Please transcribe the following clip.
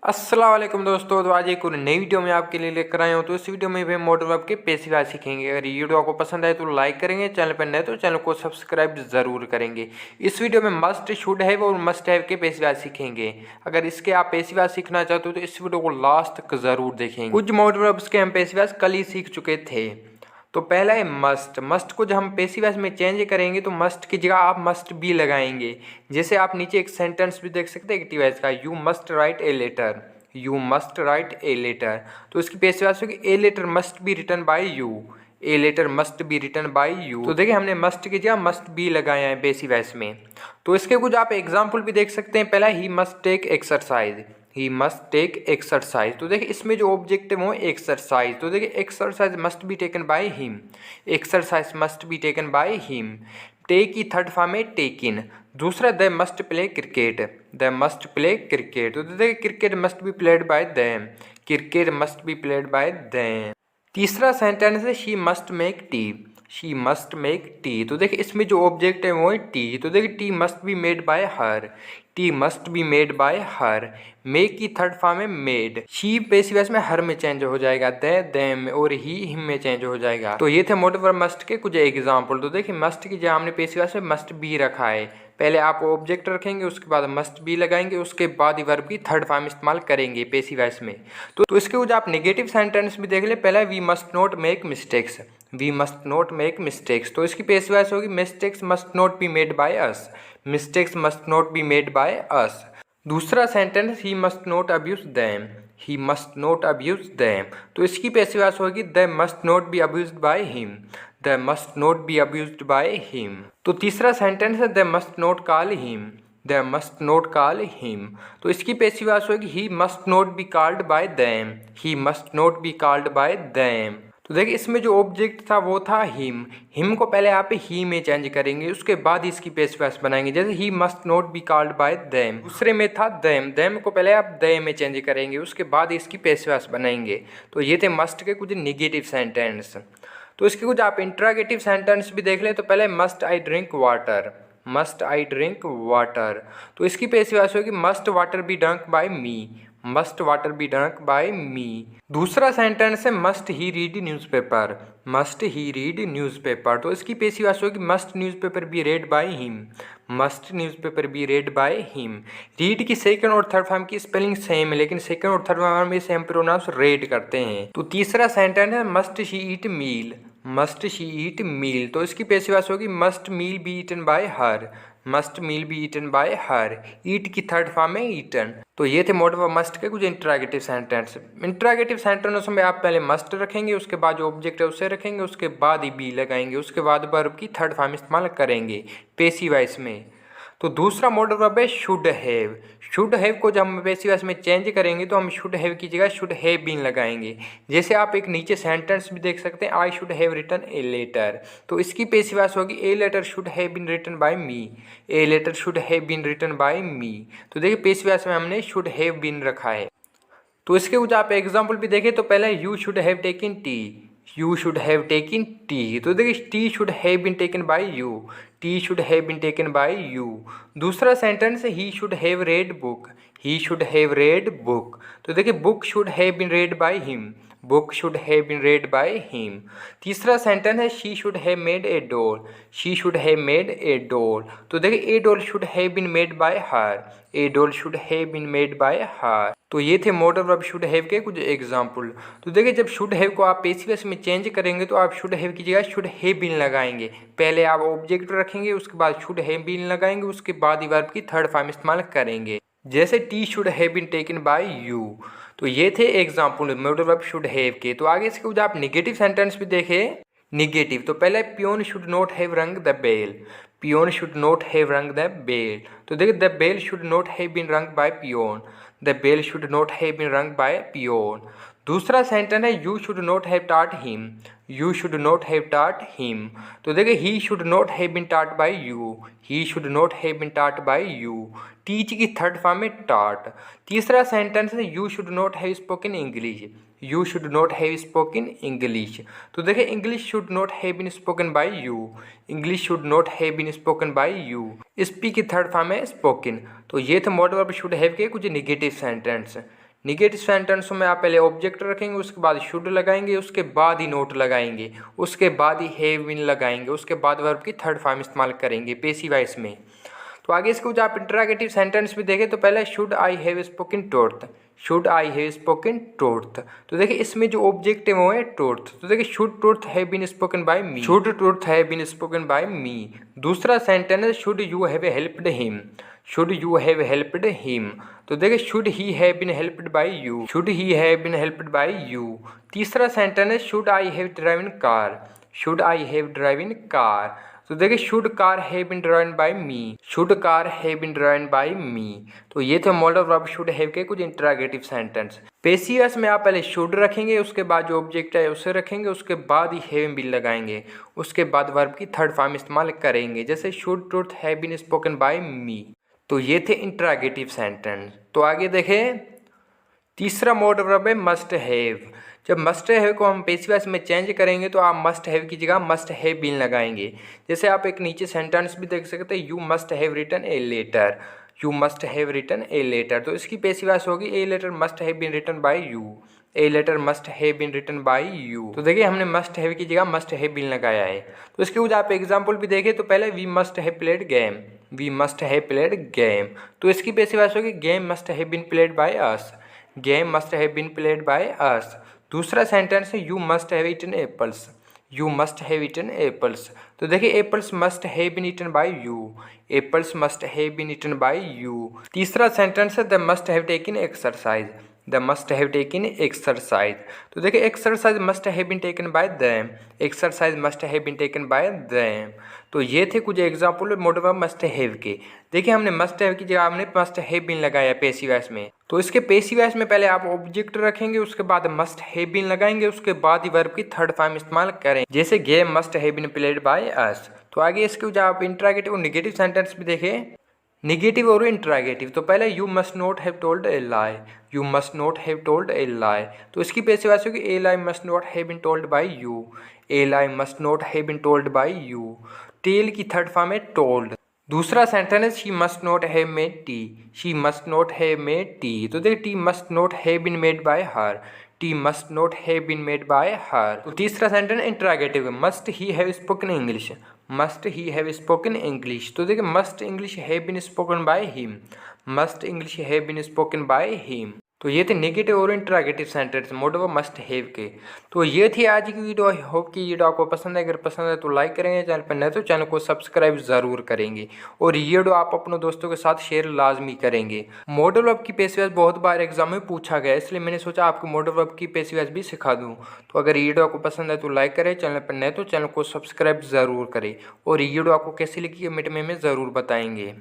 अस्सलाम वालेकुम दोस्तों। तो आज एक और नई वीडियो में आपके लिए लेकर आए हूँ। तो इस वीडियो में भी मॉडल वर्ब के पैसिव वॉइस सीखेंगे। अगर ये वीडियो आपको पसंद आए तो लाइक करेंगे, चैनल पर नए तो चैनल को सब्सक्राइब जरूर करेंगे। इस वीडियो में मस्ट, शुड हैव और मस्ट हैव के पैसिव वॉइस सीखेंगे। अगर इसके आप पैसिव वॉइस सीखना चाहते हो तो इस वीडियो को लास्ट तक जरूर देखेंगे। कुछ मॉडल वर्ब्स के हम पैसिव वॉइस कल ही सीख चुके थे। तो पहला है मस्ट। मस्ट को जब हम पैसिव वॉइस में चेंज करेंगे तो मस्ट की जगह आप मस्ट बी लगाएंगे। जैसे आप नीचे एक सेंटेंस भी देख सकते हैं एक्टिव वॉइस का, you must write a letter, you must write a letter. तो इसकी पैसिव वॉइस होगी a letter must be written by you, a letter must be written by you. तो देखिए हमने मस्ट की जगह मस्ट बी लगाया है पैसिव वॉइस में। तो इसके कुछ आप एग्जाम्पल भी देख सकते हैं। पहला he must take exercise, he must take exercise. तो देखिए इसमें जो ऑब्जेक्ट है वो एक्सरसाइज। तो देखिए exercise must be taken by him, exercise must be taken by him. Take की थर्ड फॉर्म है टेकिन। दूसरा they must play cricket, they must play cricket. तो देखिए cricket must be played by them, cricket must be played by them. तीसरा sentence है she must make tea, she must make tea. तो देखिए इसमें जो ऑब्जेक्ट है वो है टी। तो देखिए tea must be made by her, tea must be made by her. Make की थर्ड फॉर्म है मेड। शी पैसिव वॉइस में हर में चेंज हो जाएगा, देम में, और ही हिम में चेंज हो जाएगा। तो ये थे मॉडल वर्ब मस्ट के कुछ एग्जाम्पल। तो देखिए मस्ट की जगह हमने पैसिव वॉइस में मस्ट बी रखा है। पहले आप ऑब्जेक्ट रखेंगे, उसके बाद मस्ट बी लगाएंगे, उसके बाद ही वर्ब की थर्ड फॉर्म इस्तेमाल करेंगे पैसिव वॉइस में। तो इसके कुछ आप नेगेटिव सेंटेंस भी देख ले। पहला we must not make mistakes, we must not make mistakes. तो इसकी पैसिव वॉइस होगी mistakes must not be made by us, mistakes must not be made by us. दूसरा sentence he must not abuse them, he must not abuse them. तो इसकी passive voice होगी they must not be abused by him, they must not be abused by him. तो तीसरा sentence है they must not call him, they must not call him. तो इसकी passive voice होगी ही must not be called by them, he must not be called by them. तो देखिए इसमें जो ऑब्जेक्ट था वो था हिम। हिम को पहले आप ही में चेंज करेंगे, उसके बाद इसकी पैसिव वॉइस बनाएंगे। जैसे ही must not be called by them. दूसरे में था देम, देम को पहले आप दे में चेंज करेंगे, उसके बाद इसकी पैसिव वॉइस बनाएंगे। तो ये थे मस्ट के कुछ निगेटिव सेंटेंस। तो इसके कुछ आप इंट्रागेटिव सेंटेंस भी देख लें। तो पहले must I drink water, must I drink water. तो इसकी पैसिव वॉइस होगी must water be drunk by me, must water be drunk by me. दूसरा सेंटेंस है must he read newspaper, must he read newspaper. तो इसकी passive voice होगी must newspaper be read by him, must newspaper be read by him. Read की second और third form की spelling same है, लेकिन सेकंड और थर्ड फॉर्म में सेम प्रोनाउंस रेड करते हैं। तो तीसरा सेंटेंस है must she eat meal, must she eat meal. तो इसकी पैसिव वॉइस होगी must meal be eaten by her, must meal be eaten by her. Eat की थर्ड फॉर्म है ईटन। तो ये थे मॉडल वर्ब मस्ट के कुछ इंट्रागेटिव सेंटेंस। इंट्रागेटिव सेंटेंस में आप पहले मस्ट रखेंगे, उसके बाद जो ऑब्जेक्ट है उसे रखेंगे, उसके बाद ही बी लगाएंगे, उसके बाद वर्ब की थर्ड फॉर्म इस्तेमाल करेंगे पैसिव वॉइस में। तो दूसरा मॉडल वर्ब है शुड हैव। शुड हैव को जब हम पैसिव वॉइस में चेंज करेंगे तो हम शुड हैव की जगह शुड हैव बीन लगाएंगे। जैसे आप एक नीचे सेंटेंस भी देख सकते हैं, I should have written a letter. तो इसकी पैसिव वॉइस होगी a letter should have been written by me, a letter should have been written by me. तो देखिए पैसिव वॉइस में हमने शुड हैव बीन रखा है। तो इसके कुछ आप एग्जाम्पल भी देखें। तो पहले you should have taken tea, you should have taken tea. तो देखिए tea should have been taken by you, tea should have been taken by you. दूसरा सेंटेंस है he should have read book, he should have read book. तो देखिए book should have been read by him, book should have been read by him. तीसरा sentence है she should have made a doll, she should have made a doll. तो देखिए a doll should have been made by her, a doll should have been made by her. तो ये थे model verb should have के कुछ example. तो देखिए जब शुड हैव को आप पैसिव वॉइस में चेंज करेंगे तो आप शुड हैव की जगह शुड हैव बीन लगाएंगे। पहले आप ऑब्जेक्ट रखेंगे, उसके बाद शुड हैव बीन लगाएंगे, उसके बाद ही वर्ब की थर्ड फॉर्म इस्तेमाल करेंगे। जैसे tea should have been taken by you. तो ये थे example modal verb should have के। तो आगे इसके कुछ आप निगेटिव सेंटेंस भी देखें। निगेटिव तो पहले peon should not have rung the bell, peon should not have rung the bell. तो देखिए the bell should not have been rung by peon, the bell should not have been rung by peon. दूसरा sentence है you should not have taught him, you should not have taught him. तो देखिए he should not have been taught by you, he should not have been taught by you. Teach की third form है taught. तीसरा sentence है you should not have spoken English, you should not have spoken English. तो देखिए English should not have been spoken by you, English should not have been spoken by you. Speak की third form है spoken. तो ये थे model verb should have के कुछ negative sentence. Negative सेंटेंसों में आप पहले ऑब्जेक्ट रखेंगे, उसके बाद शुड लगाएंगे, उसके बाद ही नोट लगाएंगे, उसके बाद ही हैव बीन लगाएंगे, उसके बाद वर्ब की थर्ड फॉर्म इस्तेमाल करेंगे पैसिव वॉइस में। तो आगे इसको जो आप इंटरोगेटिव सेंटेंस भी देखें तो पहले should I have spoken truth, should I have spoken truth. तो देखिए इसमें जो ऑब्जेक्ट है वो है ट्रूथ। तो देखिए should truth have been spoken by me, should truth have been spoken by me. दूसरा सेंटेंस है should you have helped him, should you have helped him. तो देखिए should he have been helped by you, should he have been helped by you. तीसरा sentence है should I have driven car, should I have driven car. तो देखिए should car have been driven by me, should car have been driven by me. तो ये थे model verb should have के कुछ interrogative sentence. Passive voice में आप पहले शुड रखेंगे, उसके बाद जो ऑब्जेक्ट है उसे रखेंगे, उसके बाद ही हैव बीन लगाएंगे, उसके बाद वर्ब की थर्ड फॉर्म इस्तेमाल करेंगे, जैसे should truth have been spoken by me. तो ये थे इंटरोगेटिव सेंटेंस। तो आगे देखें तीसरा मॉडल वर्ब है मस्ट हैव। जब मस्ट हैव को हम पैसिव वॉइस में चेंज करेंगे तो आप मस्ट हैव की जगह मस्ट हैव बीन लगाएंगे। जैसे आप एक नीचे सेंटेंस भी देख सकते हैं, you must have written a letter, you must have written a letter. तो इसकी पैसिव वॉइस होगी a letter must have been written by you, a letter must have been written by you. तो देखिए हमने मस्ट हैव की जगह must have been लगाया है। तो इसके कुछ आप एग्जाम्पल भी देखें तो पहले we must have played game, we must have played game. तो इसकी पैसिव वॉइस होगी game must have been played by us, game must have been played by us. दूसरा सेंटेंस है you must have eaten apples, you must have eaten apples. तो देखिए apples must have been eaten by you, apples must have been eaten by you. तीसरा sentence है they must have taken exercise, the must have taken exercise. तो देखिए exercise must have been taken by them, exercise must have been taken by them. तो ये थे कुछ example modal verb must have के। देखिए हमने मस्ट हैव की जगह हमने मस्ट हैव बीन लगाया पैसिव वॉइस में। तो इसके पैसिव वॉइस में पहले आप ऑब्जेक्ट रखेंगे, उसके बाद मस्ट हैव बीन लगाएंगे, उसके बाद ही वर्ब की थर्ड फॉर्म इस्तेमाल करें, जैसे game must have been played by us. तो आगे इसके जो आप इंटरोगेटिव और नेगेटिव सेंटेंस भी देखें, नेगेटिव और इंटरोगेटिव। तो पहले you must not have told a lie, you must not have told a lie. तो इसकी पैसिव वॉइस होगी a lie must not have been told by you, a lie must not have been told by you. Tell की third form है told. दूसरा sentence है she must not have made tea, she must not have made tea. तो देखिए tea must not have been made by her, tea must not have been made by her. तो तीसरा sentence interrogative है must he have spoken English, must he have spoken English. तो देखिए must English have been spoken by him, must English have been spoken by him. तो ये थे negative और interrogative sentence modal verb must have के। तो ये थी आज की वीडियो। आई होप कि ये वीडियो आपको पसंद है। अगर पसंद है तो लाइक करेंगे, चैनल पर नए तो चैनल को सब्सक्राइब जरूर करेंगे और ये वीडियो आप अपने दोस्तों के साथ शेयर लाजमी करेंगे। मॉडल वर्ब की पैसिव वॉइस बहुत बार एग्जाम में पूछा गया, इसलिए मैंने सोचा आपको मॉडल वर्ब की पैसिव वॉइस भी सिखा दूँ। तो अगर ये वीडियो आपको पसंद है तो लाइक करें, चैनल पर नए तो चैनल को सब्सक्राइब जरूर करें और ये वीडियो आपको कैसी लगी कमेंट में ज़रूर बताएंगे।